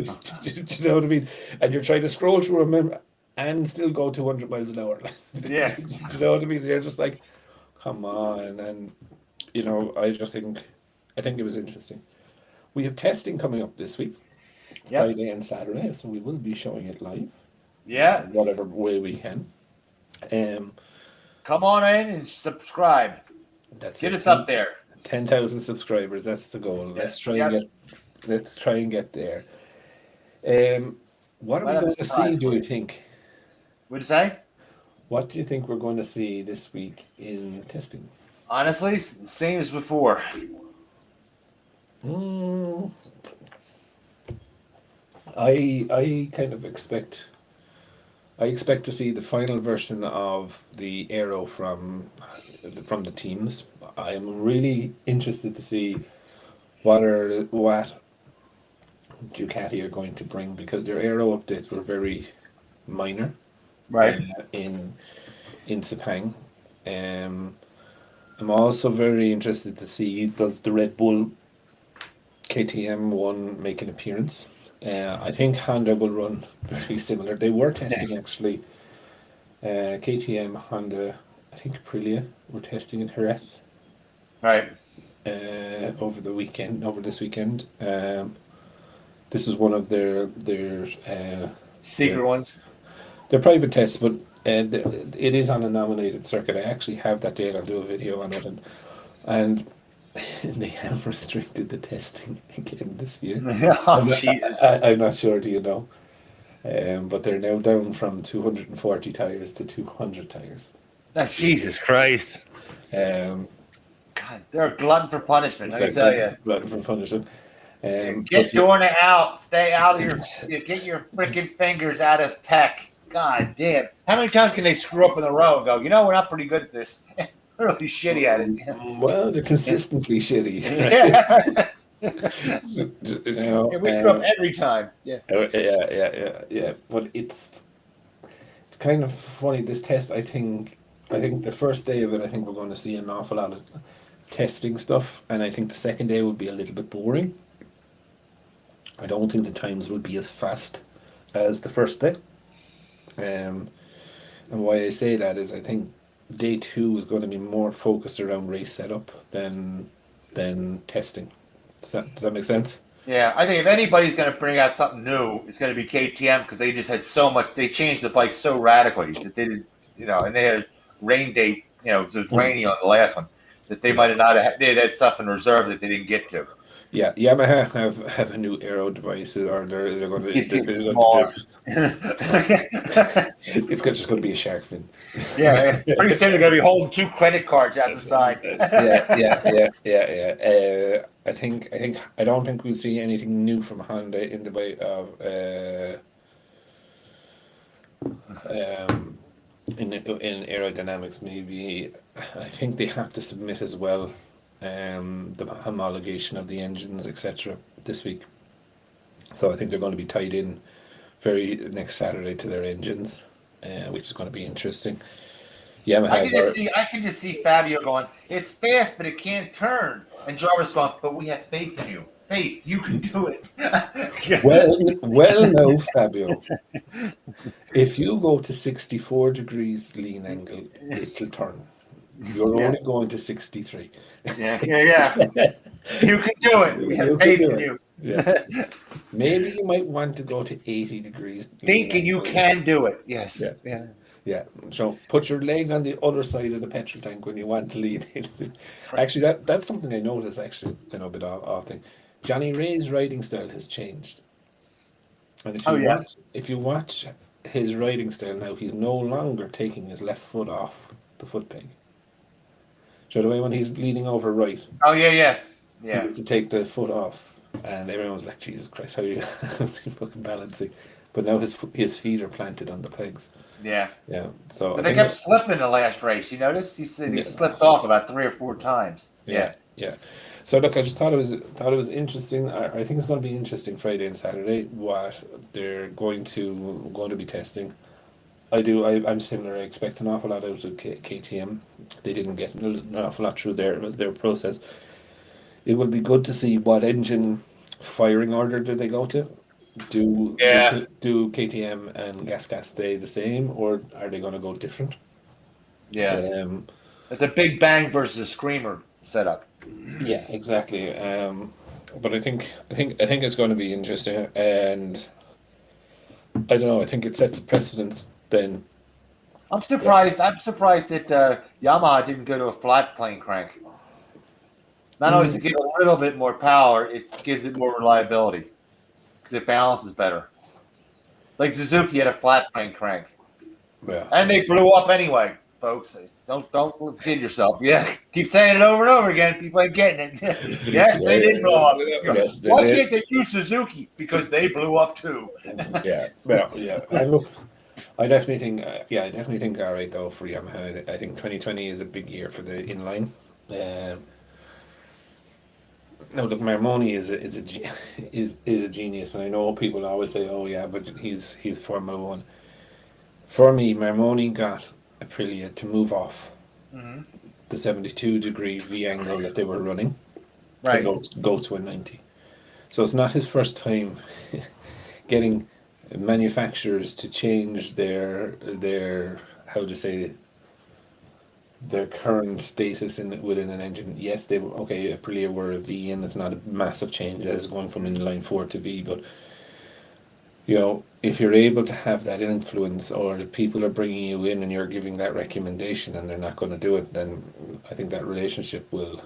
Do you know what I mean? And you're trying to scroll through them and still go 200 miles an hour. Yeah. Do you know what I mean? They're just like, come on. And I think it was interesting. We have testing coming up this week, Friday and Saturday, so we will be showing it live. Yeah. Whatever way we can. Come on in and subscribe. Get us up there. 10,000 subscribers. That's the goal. Yeah. Let's try and get there. What are we going to see? Do you think? What'd you say? What do you think we're going to see this week in testing? Honestly, same as before. I kind of expect to see the final version of the aero from the teams. I'm really interested to see what Ducati are going to bring, because their aero updates were very minor, Right. In Sepang. I'm also very interested to see, does the Red Bull KTM one make an appearance? I think Honda will run very similar. They were testing actually. KTM, Honda, I think Aprilia were testing in Jerez. Right. Over this weekend. This is one of their secret ones. They're private tests, but it is on a nominated circuit. I actually have that data. I'll do a video on it, and they have restricted the testing again this year. Jesus. I'm not sure. Do you know? But they're now down from 240 tires to 200 tires. Jesus Christ. God, they're a glutton for punishment. I tell you. Glutton for punishment. Get Dorna out. Stay out of get your freaking fingers out of tech. God damn. How many times can they screw up in a row and go, we're not pretty good at this? We're really shitty at it. Well, they're consistently shitty. Yeah. We screw up every time. Yeah. Yeah. But it's kind of funny. This test, I think the first day of it, I think we're going to see an awful lot of testing stuff, and I think the second day will be a little bit boring. I don't think the times will be as fast as the first day. And why I say that is I think day 2 is going to be more focused around race setup than testing. Does that make sense? Yeah, I think if anybody's going to bring out something new, it's going to be KTM, because they just had so much. They changed the bike so radically that they just, and they had a rain date. It was rainy on the last one, that they might have not had. They had stuff in reserve that they didn't get to. Yeah, Yamaha have a new aero device, or they're going to. It's just going to be a shark fin. Yeah, pretty soon they're going to be holding 2 credit cards out the side. Yeah. I don't think we'll see anything new from Honda in the way of in aerodynamics. Maybe I think they have to submit as well. The homologation of the engines, etc. this week. So I think they're going to be tied in next Saturday to their engines, which is going to be interesting. I can just see Fabio going, "It's fast, but it can't turn." And Jarvis going, "But we have faith in you. Faith, you can do it." Well, no, Fabio. If you go to 64 degrees lean angle, it'll turn. You're Yeah. only going to 63. Yeah. You can do it. We You have can faith do in it. you. Yeah. Maybe you might want to go to 80 degrees. lean Thinking you angle. can do it. Yes. Yeah. Yeah. Yeah. So put your leg on the other side of the petrol tank when you want to lean in. Right. Actually, that's something I noticed. Actually, I know a bit off thing. Johnny Ray's riding style has changed, and Oh yeah. if you watch his riding style now, he's no longer taking his left foot off the foot peg. So the way when he's leaning over right, Oh yeah. he Yeah. used to take the foot off, and everyone was like, "Jesus Christ, how's he fucking balancing?" But now his feet are planted on the pegs. Yeah. Yeah, so But I they think kept slipping the last race. You noticed? He said he Yeah. slipped off about 3 or 4 times. Yeah. Yeah. So look, I just thought it was interesting. I think it's going to be interesting Friday and Saturday what they're going to be testing. I'm similar. I expect an awful lot out of KTM. They didn't get an awful lot through their process. It will be good to see what engine firing order do they go to. Yeah. Do KTM and Gas stay the same, or are they going to go different? Yeah. Um, It's a big bang versus a screamer setup. yeah, exactly. But I think it's going to be interesting, and I don't know. I think it sets a precedence. Then I'm surprised. I'm surprised that Yamaha didn't go to a flat plane crank. Not only does it give a little bit more power, it gives it more reliability because it balances better. Like Suzuki had a flat plane crank, yeah, and they blew up anyway, folks. Don't kid yourself. Yeah, keep saying it over and over again. People ain't getting it. Yes, they did blow up. Yes, they Why did. can't they use Suzuki? Because they blew up too. Yeah, well, yeah. And look, I definitely think all right though for Yamaha. I think 2020 is a big year for the inline. No, look, Marmoni is a genius, and I know people always say, "Oh yeah, but he's Formula One." For me, Marmoni got Aprilia to move off Mhm. the 72-degree V angle that they were running, Right. and go to a 90. So it's not his first time getting manufacturers to change their how to say their current status within an engine. Yes, they were okay. Aprilia were a V, and it's not a massive change as going from inline 4 to V. But if you're able to have that influence, or if people are bringing you in and you're giving that recommendation, and they're not going to do it, then I think that relationship will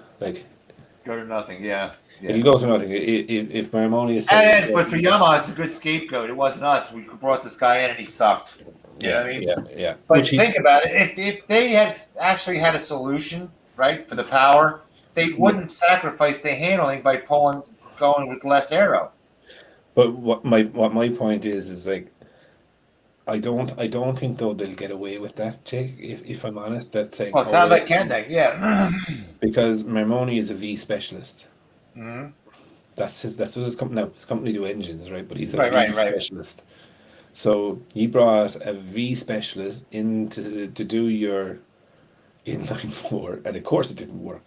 Go to nothing. Yeah. it'll go to nothing. If Marmoni is saying, But for Yamaha, it's a good scapegoat. It wasn't us. We brought this guy in and he sucked. You know what I mean? yeah. But think about it. If they had actually had a solution, right, for the power, they wouldn't sacrifice the handling by going with less aero. But what my point is like, I don't think though they'll get away with that, Jake. If I'm honest, that's saying, Well, kind of like can they? Yeah. because Marmoni is a V specialist. Mm-hmm. That's what his company now. His company do engines, right? But he's a Right. specialist. So he brought a V specialist in to do your inline 4, and of course it didn't work.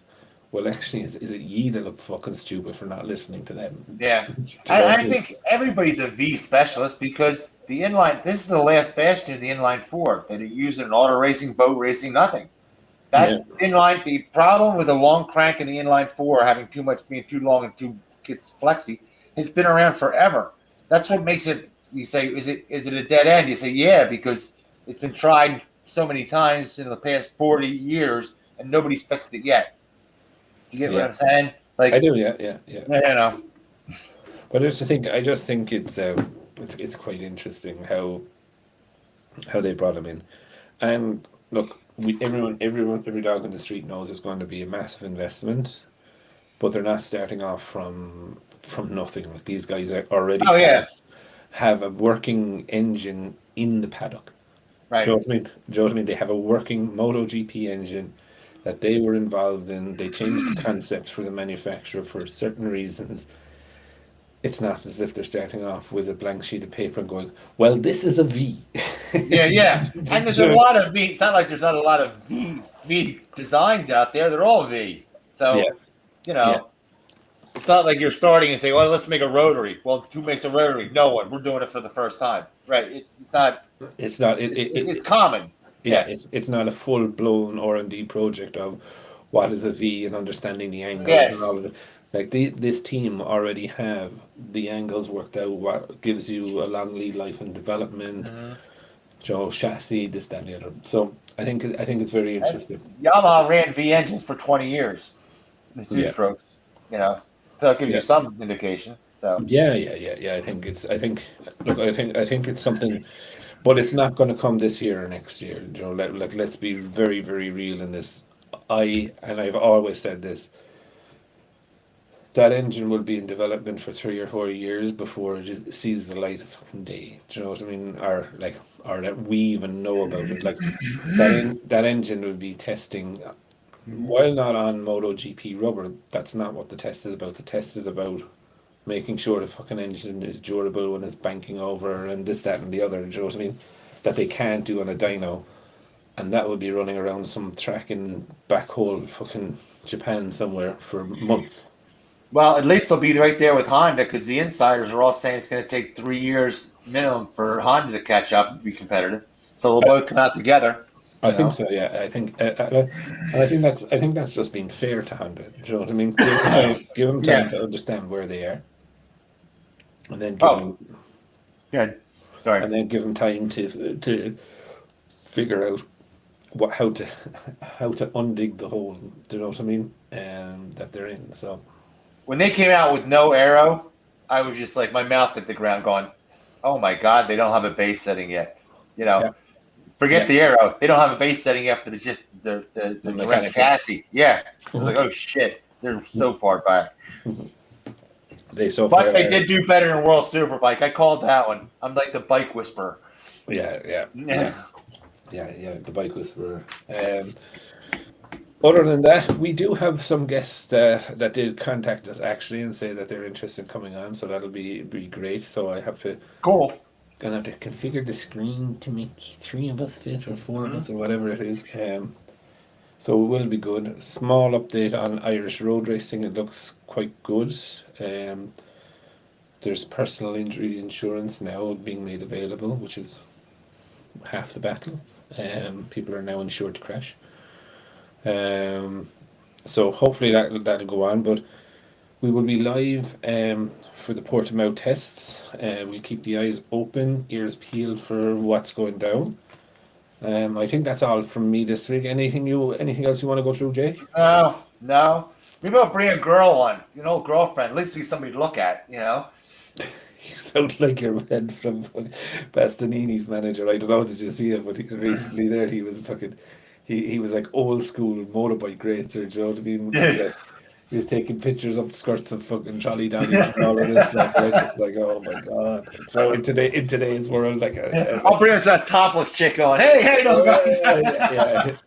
Well, actually, is it ye that look fucking stupid for not listening to them? Yeah. I think everybody's a V specialist because the inline, this is the last bastion of the inline 4 that it used in auto racing, boat racing, nothing. That inline, the problem with a long crank in the inline 4 having being too long and gets flexy has been around forever. That's what makes it. You say, is it a dead end? You say, yeah, because it's been tried so many times in the past 40 years and nobody's fixed it yet. Do you get what I'm saying? Like, I do, yeah. You know. But I just think it's quite interesting how they brought him in, and look, every dog in the street knows it's going to be a massive investment, but they're not starting off from nothing. Like, these guys are already have a working engine in the paddock. Right. Do you know what I mean? They have a working MotoGP engine that they were involved in. They changed the concept for the manufacturer for certain reasons. It's not as if they're starting off with a blank sheet of paper and going, well, this is a V. Yeah. And there's a lot of V. It's not like there's not a lot of V designs out there. They're all V. So, It's not like you're starting and saying, well, let's make a rotary. Well, who makes a rotary? No one. We're doing it for the first time. Right. It's not. It's not. It's common. it's not a full blown R&D project of what is a V and understanding the angles Yes. and all of it. Like this team already have the angles worked out, what gives you a long lead life and development, chassis, this, that, and the other. So I think it's very interesting. Yamaha ran V engines for 20 years. The two strokes, so it gives you some indication. So yeah. I think it's something, but it's not going to come this year or next year. Let's be very, very real in this. I've always said this. That engine will be in development for 3 or 4 years before it sees the light of fucking day. Do you know what I mean? Or that we even know about it. Like that engine will be testing. While not on MotoGP rubber, that's not what the test is about. The test is about making sure the fucking engine is durable when it's banking over and this, that, and the other. Do you know what I mean? That they can't do on a dyno. And that will be running around some track in backhole fucking Japan somewhere for months. Well, at least they'll be right there with Honda, because the insiders are all saying it's going to take 3 years minimum for Honda to catch up and be competitive. So they'll both come out together. I think so. Yeah, I think that's just being fair to Honda. Do you know what I mean? Give them time to understand where they are, and then give them time to figure out how to undig the hole. Do you know what I mean? That they're in. So when they came out with no aero, I was just like, my mouth hit the ground, going, "Oh my god, they don't have a base setting yet." Forget the aero; they don't have a base setting yet for the direct chassis. Yeah, I was like, "Oh shit, they're so far back." But they did do better in World Superbike. I called that one. I'm like the bike whisperer. Yeah. The bike whisperer. Other than that, we do have some guests that did contact us actually and say that they're interested in coming on, so that'll be great. So I have to gonna have to configure the screen to make 3 of us fit, or 4 of us, or whatever it is. So it will be good. Small update on Irish road racing. It looks quite good. There's personal injury insurance now being made available, which is half the battle. People are now insured to crash. So hopefully that'll go on. But we will be live for the Portimao tests. We'll keep the eyes open, ears peeled for what's going down. I think that's all from me this week. Anything else you want to go through, Jake? No. Maybe I'll bring a girl on, an old girlfriend. At least be somebody to look at, You sound like your man from Bastianini's manager. I don't know, did you see him? But recently there, he was fucking... He was like old school motorbike racer, do you know what I mean? Yeah. He was taking pictures of skirts of fucking trolley dollies and all of this. Just like, oh my god! So in today's world, I'll bring us that topless chick on. Hey, no guys.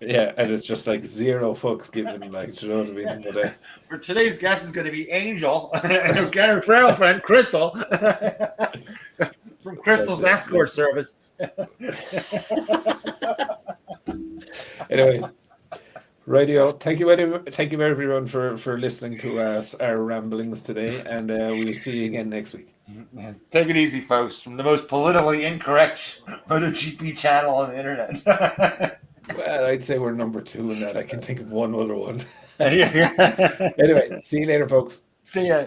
Yeah, and it's just like zero fucks given, do you know what I mean? But for today's guest is going to be Angel and her girlfriend Crystal from Crystal's escort service. Anyway, radio. Thank you everyone for listening to us, our ramblings today, and we'll see you again next week. Take it easy, folks. From the most politically incorrect MotoGP channel on the internet. Well, I'd say we're number 2 in that. I can think of one other one. Anyway, see you later, folks. See ya.